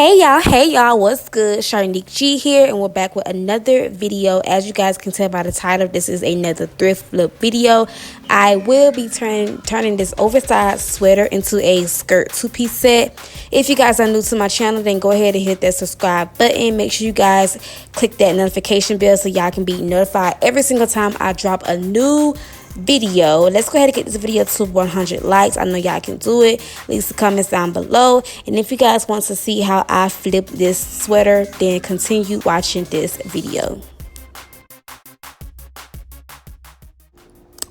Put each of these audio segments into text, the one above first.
Hey y'all, what's good? Charniq G here, and we're back with another video. As you guys can tell by the title, this is another thrift flip video. I will be turning this oversized sweater into a skirt two-piece set. If you guys are new to my channel, then go ahead and hit that subscribe button. Make sure you guys click that notification bell so y'all can be notified every single time I drop a new video. Let's go ahead and get this video to 100 likes. I know y'all can do it. Leave the comments down below, and if you guys want to see how I flip this sweater, then continue watching this video.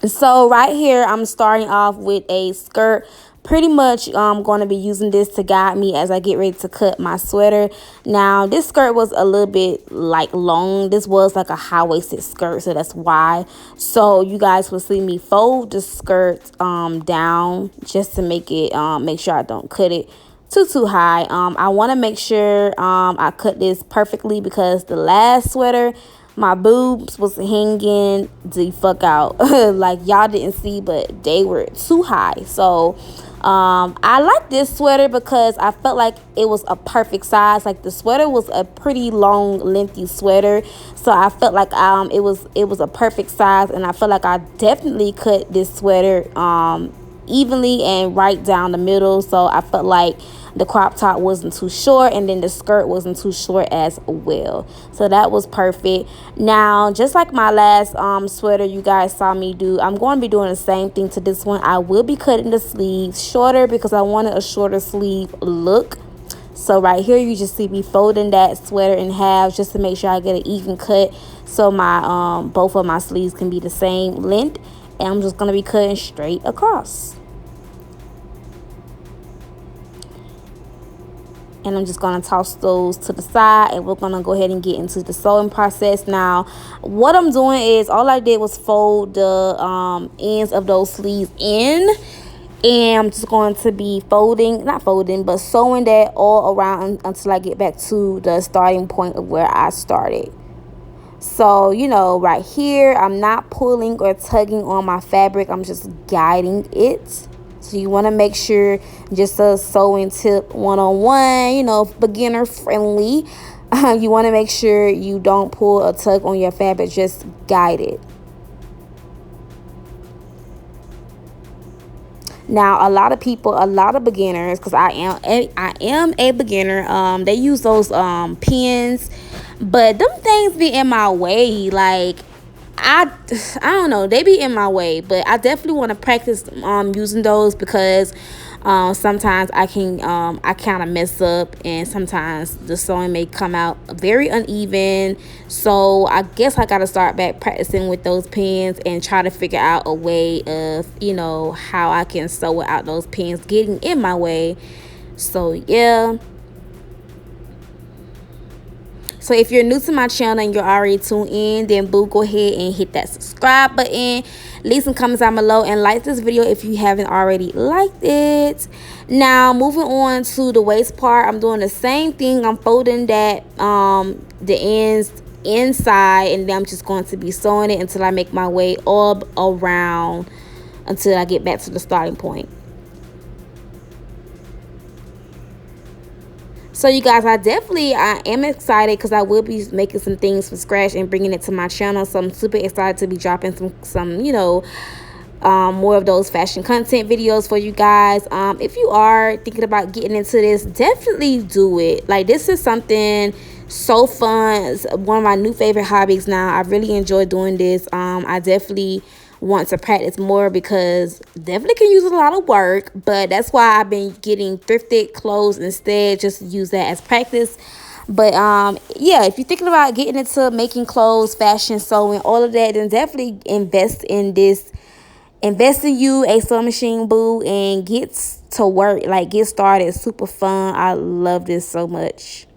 So right here I'm starting off with a skirt. Pretty much I'm going to be using this to guide me as I get ready to cut my sweater. Now this skirt was a little bit like long. This was like a high-waisted skirt, so that's why. So you guys will see me fold the skirt down just to make it make sure I don't cut it too high. I want to make sure I cut this perfectly, because the last sweater my boobs was hanging the fuck out. Like y'all didn't see, but they were too high. So I like this sweater because I felt like it was a perfect size. Like the sweater was a pretty long, lengthy sweater, so I felt like it was a perfect size, and I feel like I definitely cut this sweater evenly and right down the middle. So I felt like the crop top wasn't too short, and then the skirt wasn't too short as well. So that was perfect. Now, just like my last sweater you guys saw me do, I'm going to be doing the same thing to this one. I will be cutting the sleeves shorter because I wanted a shorter sleeve look. So right here you just see me folding that sweater in half just to make sure I get an even cut, so my both of my sleeves can be the same length. And I'm just going to be cutting straight across. And I'm just going to toss those to the side, and we're going to go ahead and get into the sewing process. Now, what I'm doing is, all I did was fold the ends of those sleeves in. And I'm just going to be sewing that all around until I get back to the starting point of where I started. So, you know, right here, I'm not pulling or tugging on my fabric. I'm just guiding it. So you want to make sure, just a sewing tip 101, you know, beginner friendly. You want to make sure you don't pull or tug on your fabric. Just guide it. Now, a lot of beginners, because I am a beginner, they use those pins, but them things be in my way. Like, I don't know, they be in my way, but I definitely want to practice using those, because sometimes I kind of mess up, and sometimes the sewing may come out very uneven. So I guess I got to start back practicing with those pins and try to figure out a way of, you know, how I can sew without those pins getting in my way. So yeah. So if you're new to my channel and you're already tuned in, then boo, go ahead and hit that subscribe button. Leave some comments down below and like this video if you haven't already liked it. Now, moving on to the waist part, I'm doing the same thing. I'm folding that the ends inside, and then I'm just going to be sewing it until I make my way all around until I get back to the starting point. So you guys, I am excited because I will be making some things from scratch and bringing it to my channel. So I'm super excited to be dropping some you know, more of those fashion content videos for you guys. If you are thinking about getting into this, definitely do it. Like, this is something so fun. It's one of my new favorite hobbies now. I really enjoy doing this. I definitely want to practice more, because definitely can use a lot of work, but that's why I've been getting thrifted clothes instead, just to use that as practice. But yeah, if you're thinking about getting into making clothes, fashion, sewing, all of that, then definitely invest in this. Invest in you a sewing machine, boo, and get to work. Like, get started. It's super fun. I love this so much.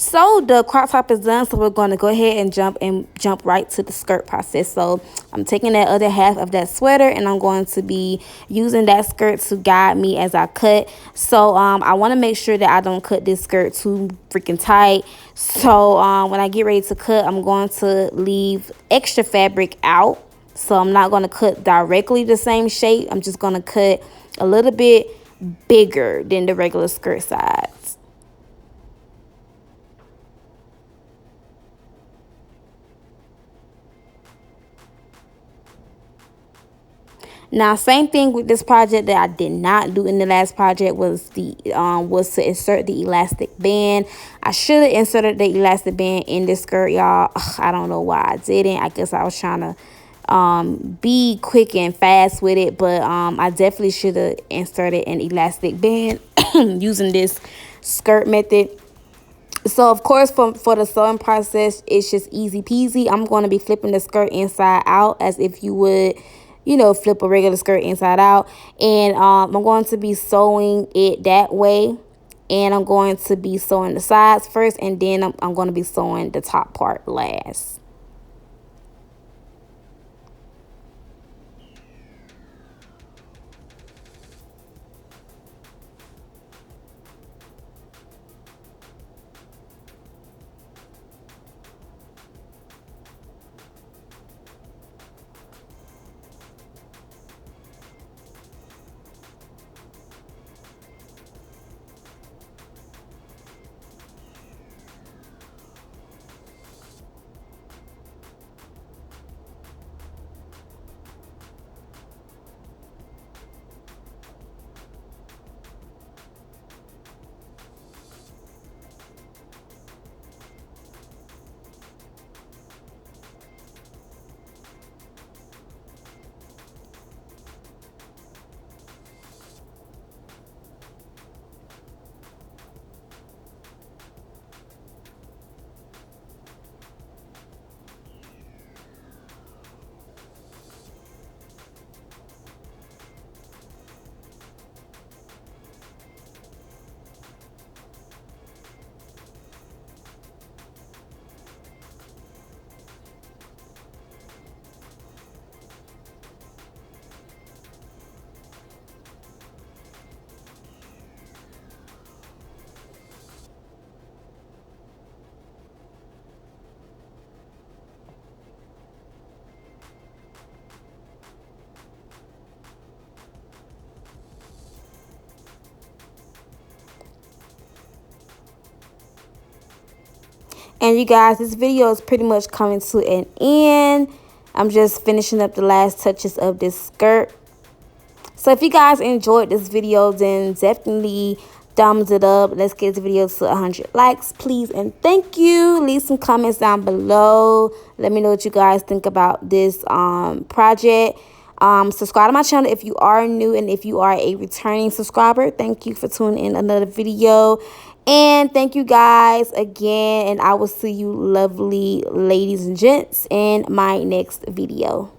So the crop top is done, so we're going to go ahead and jump right to the skirt process. So I'm taking that other half of that sweater and I'm going to be using that skirt to guide me as I cut. So I want to make sure that I don't cut this skirt too freaking tight. So when I get ready to cut, I'm going to leave extra fabric out. So I'm not going to cut directly the same shape. I'm just going to cut a little bit bigger than the regular skirt size. Now, same thing with this project that I did not do in the last project was to insert the elastic band. I should have inserted the elastic band in this skirt, y'all. I don't know why I didn't. I guess I was trying to be quick and fast with it, but I definitely should have inserted an elastic band using this skirt method. So of course, for the sewing process, it's just easy peasy. I'm going to be flipping the skirt inside out as if you would, you know, flip a regular skirt inside out. And I'm going to be sewing it that way. And I'm going to be sewing the sides first, and then I'm going to be sewing the top part last. And you guys, this video is pretty much coming to an end. I'm just finishing up the last touches of this skirt. So if you guys enjoyed this video, then definitely thumbs it up. Let's get this video to 100 likes, please, and thank you. Leave some comments down below. Let me know what you guys think about this project. Subscribe to my channel if you are new, and if you are a returning subscriber, thank you for tuning in another video. And thank you guys again, and I will see you lovely ladies and gents in my next video.